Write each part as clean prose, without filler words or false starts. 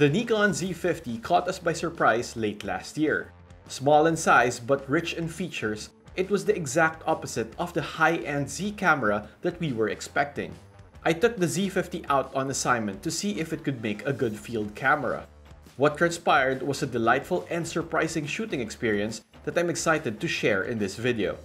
The Nikon Z50 caught us by surprise late last year. Small in size but rich in features, it was the exact opposite of the high-end Z camera that we were expecting. I took the Z50 out on assignment to see if it could make a good field camera. What transpired was a delightful and surprising shooting experience that I'm excited to share in this video.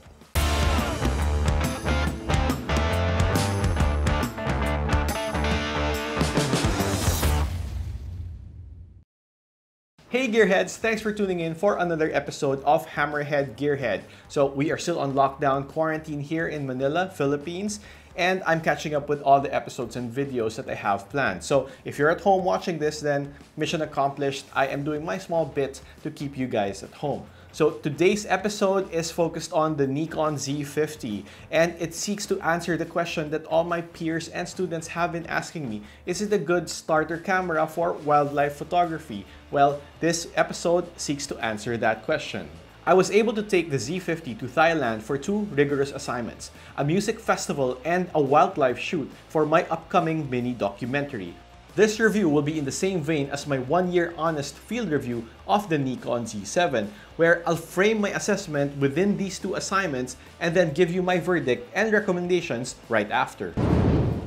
Hey Gearheads! Thanks for tuning in for another episode of Hammerhead Gearhead. So we are still on lockdown quarantine here in Manila, Philippines, and I'm catching up with all the episodes and videos that I have planned. So if you're at home watching this, then mission accomplished. I am doing my small bit to keep you guys at home. So today's episode is focused on the Nikon Z50, and it seeks to answer the question that all my peers and students have been asking me: is it a good starter camera for wildlife photography? Well, this episode seeks to answer that question. I was able to take the Z50 to Thailand for two rigorous assignments: a music festival and a wildlife shoot for my upcoming mini documentary. This review will be in the same vein as my one-year honest field review of the Nikon Z7, where I'll frame my assessment within these two assignments and then give you my verdict and recommendations right after.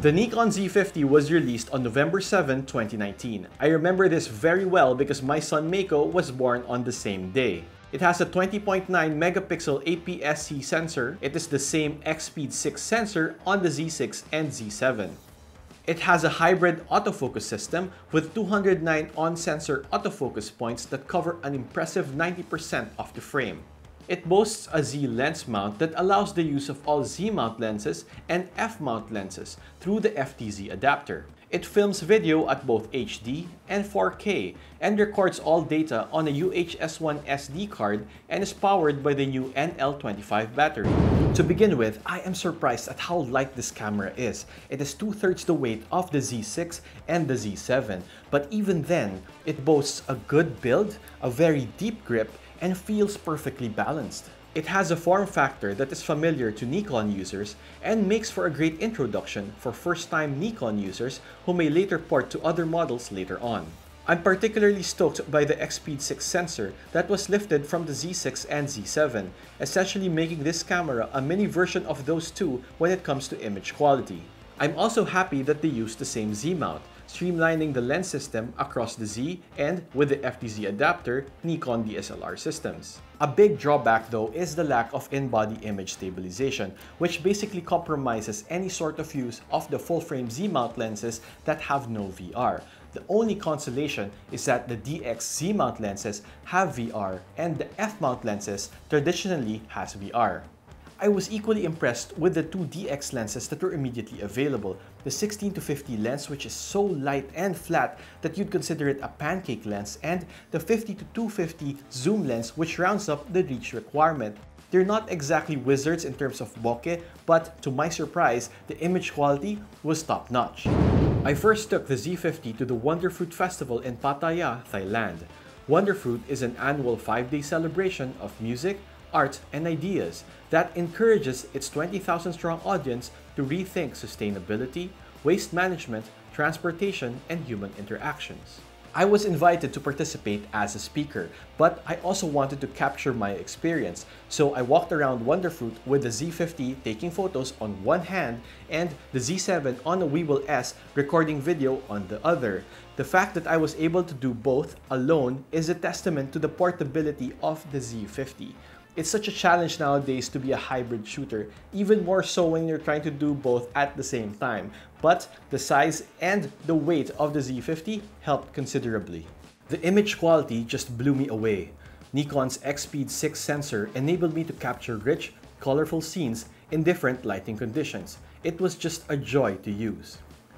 The Nikon Z50 was released on November 7, 2019. I remember this very well because my son Mako was born on the same day. It has a 20.9 megapixel APS-C sensor. It is the same EXSPEED 6 sensor on the Z6 and Z7. It has a hybrid autofocus system with 209 on-sensor autofocus points that cover an impressive 90% of the frame. It boasts a Z lens mount that allows the use of all Z mount lenses and F mount lenses through the FTZ adapter. It films video at both HD and 4K and records all data on a UHS-1 SD card and is powered by the new NL25 battery. To begin with, I am surprised at how light this camera is. It is 2/3 the weight of the Z6 and the Z7, but even then, it boasts a good build, a very deep grip, and feels perfectly balanced. It has a form factor that is familiar to Nikon users and makes for a great introduction for first-time Nikon users who may later port to other models later on. I'm particularly stoked by the EXSPEED 6 sensor that was lifted from the Z6 and Z7, essentially making this camera a mini version of those two when it comes to image quality. I'm also happy that they use the same Z mount, streamlining the lens system across the Z and, with the FTZ adapter, Nikon DSLR systems. A big drawback though is the lack of in-body image stabilization, which basically compromises any sort of use of the full-frame Z mount lenses that have no VR. The only consolation is that the DX Z mount lenses have VR and the F mount lenses traditionally has VR. I was equally impressed with the two DX lenses that were immediately available. The 16-50 lens, which is so light and flat that you'd consider it a pancake lens, and the 50-250 zoom lens, which rounds up the reach requirement. They're not exactly wizards in terms of bokeh, but to my surprise, the image quality was top-notch. I first took the Z50 to the Wonderfruit Festival in Pattaya, Thailand. Wonderfruit is an annual 5-day celebration of music, art, and ideas that encourages its 20,000-strong audience to rethink sustainability, waste management, transportation, and human interactions. I was invited to participate as a speaker, but I also wanted to capture my experience, so I walked around Wonderfruit with the Z50 taking photos on one hand and the Z7 on a Weebill S recording video on the other. The fact that I was able to do both alone is a testament to the portability of the Z50. It's such a challenge nowadays to be a hybrid shooter, even more so when you're trying to do both at the same time. But the size and the weight of the Z50 helped considerably. The image quality just blew me away. Nikon's EXSPEED 6 sensor enabled me to capture rich, colorful scenes in different lighting conditions. It was just a joy to use.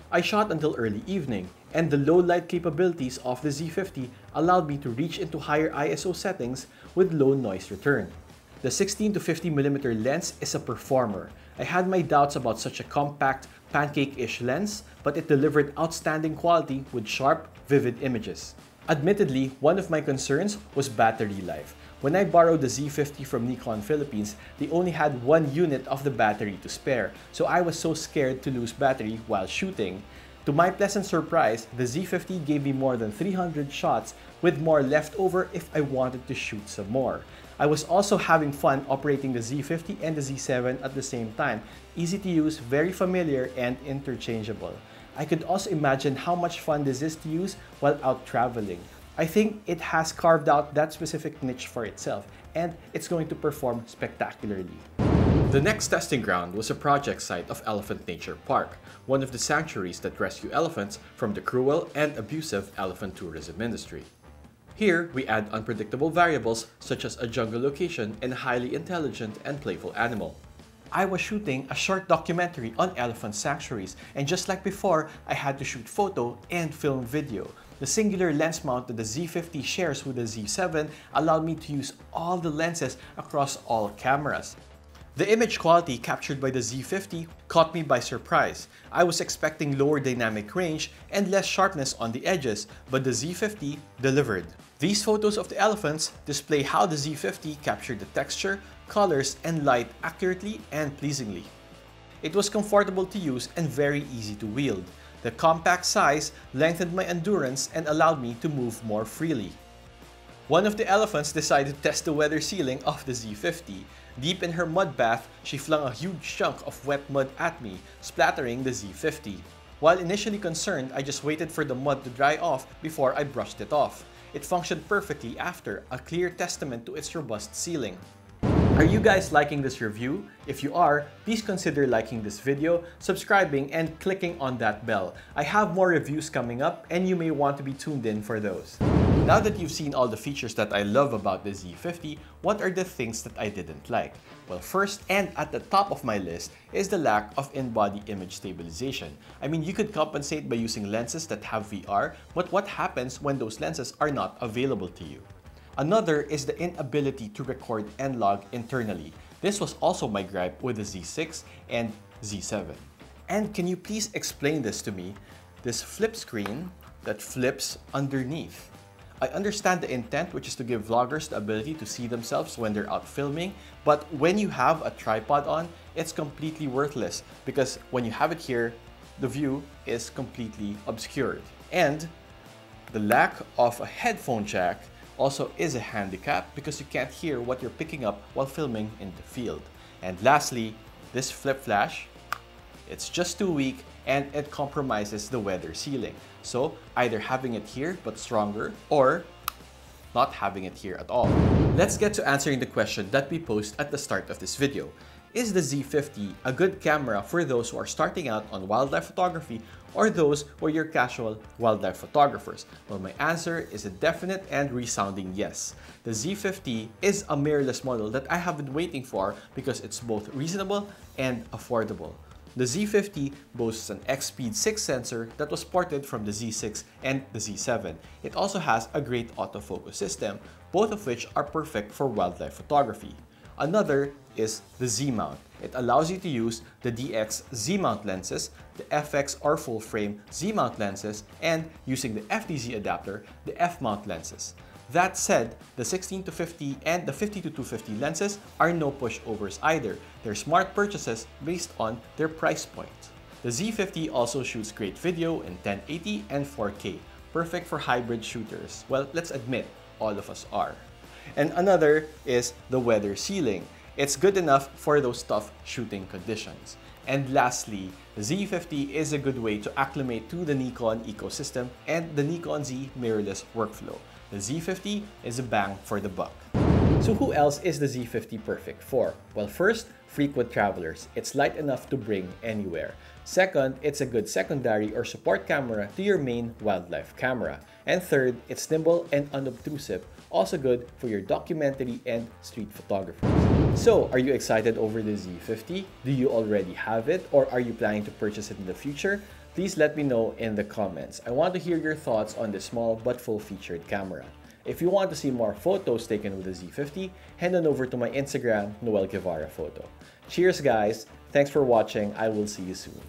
I shot until early evening, and the low light capabilities of the Z50 allowed me to reach into higher ISO settings with low noise return. The 16-50mm lens is a performer. I had my doubts about such a compact, pancake-ish lens, but it delivered outstanding quality with sharp, vivid images. Admittedly, one of my concerns was battery life. When I borrowed the Z50 from Nikon Philippines, they only had one unit of the battery to spare, so I was so scared to lose battery while shooting. To my pleasant surprise, the Z50 gave me more than 300 shots with more left over if I wanted to shoot some more. I was also having fun operating the Z50 and the Z7 at the same time. Easy to use, very familiar, and interchangeable. I could also imagine how much fun this is to use while out traveling. I think it has carved out that specific niche for itself, and it's going to perform spectacularly. The next testing ground was a project site of Elephant Nature Park, one of the sanctuaries that rescue elephants from the cruel and abusive elephant tourism industry. Here, we add unpredictable variables such as a jungle location and a highly intelligent and playful animal. I was shooting a short documentary on elephant sanctuaries, and just like before, I had to shoot photo and film video. The singular lens mount that the Z50 shares with the Z7 allowed me to use all the lenses across all cameras. The image quality captured by the Z50 caught me by surprise. I was expecting lower dynamic range and less sharpness on the edges, but the Z50 delivered. These photos of the elephants display how the Z50 captured the texture, colors, and light accurately and pleasingly. It was comfortable to use and very easy to wield. The compact size lengthened my endurance and allowed me to move more freely. One of the elephants decided to test the weather sealing of the Z50. Deep in her mud bath, she flung a huge chunk of wet mud at me, splattering the Z50. While initially concerned, I just waited for the mud to dry off before I brushed it off. It functioned perfectly after, a clear testament to its robust sealing. Are you guys liking this review? If you are, please consider liking this video, subscribing, and clicking on that bell. I have more reviews coming up, and you may want to be tuned in for those. Now that you've seen all the features that I love about the Z50, what are the things that I didn't like? Well, first and at the top of my list is the lack of in-body image stabilization. I mean, you could compensate by using lenses that have VR, but what happens when those lenses are not available to you? Another is the inability to record and log internally. This was also my gripe with the Z6 and Z7. And can you please explain this to me? This flip screen that flips underneath. I understand the intent, which is to give vloggers the ability to see themselves when they're out filming, but when you have a tripod on, it's completely worthless because when you have it here, the view is completely obscured. And the lack of a headphone jack also is a handicap because you can't hear what you're picking up while filming in the field. And lastly, this flip flash, it's just too weak and it compromises the weather sealing. So either having it here but stronger or not having it here at all. Let's get to answering the question that we posed at the start of this video. Is the Z50 a good camera for those who are starting out on wildlife photography or those who are your casual wildlife photographers? Well, my answer is a definite and resounding yes. The Z50 is a mirrorless model that I have been waiting for because it's both reasonable and affordable. The Z50 boasts an EXSPEED 6 sensor that was ported from the Z6 and the Z7. It also has a great autofocus system, both of which are perfect for wildlife photography. Another is the Z-mount. It allows you to use the DX Z-mount lenses, the FX or full-frame Z-mount lenses, and using the FDZ adapter, the F-mount lenses. That said, the 16-50 and the 50-250 lenses are no pushovers either. They're smart purchases based on their price point. The Z50 also shoots great video in 1080 and 4K, perfect for hybrid shooters. Well, let's admit, all of us are. And another is the weather sealing. It's good enough for those tough shooting conditions. And lastly, the Z50 is a good way to acclimate to the Nikon ecosystem and the Nikon Z mirrorless workflow. The Z50 is a bang for the buck. So who else is the Z50 perfect for? Well, first, frequent travelers. It's light enough to bring anywhere. Second, it's a good secondary or support camera to your main wildlife camera. And third, it's nimble and unobtrusive, also good for your documentary and street photography. So, are you excited over the Z50? Do you already have it, or are you planning to purchase it in the future? Please let me know in the comments. I want to hear your thoughts on this small but full-featured camera. If you want to see more photos taken with the Z50, head on over to my Instagram, Noel Guevara Photo. Cheers guys! Thanks for watching. I will see you soon.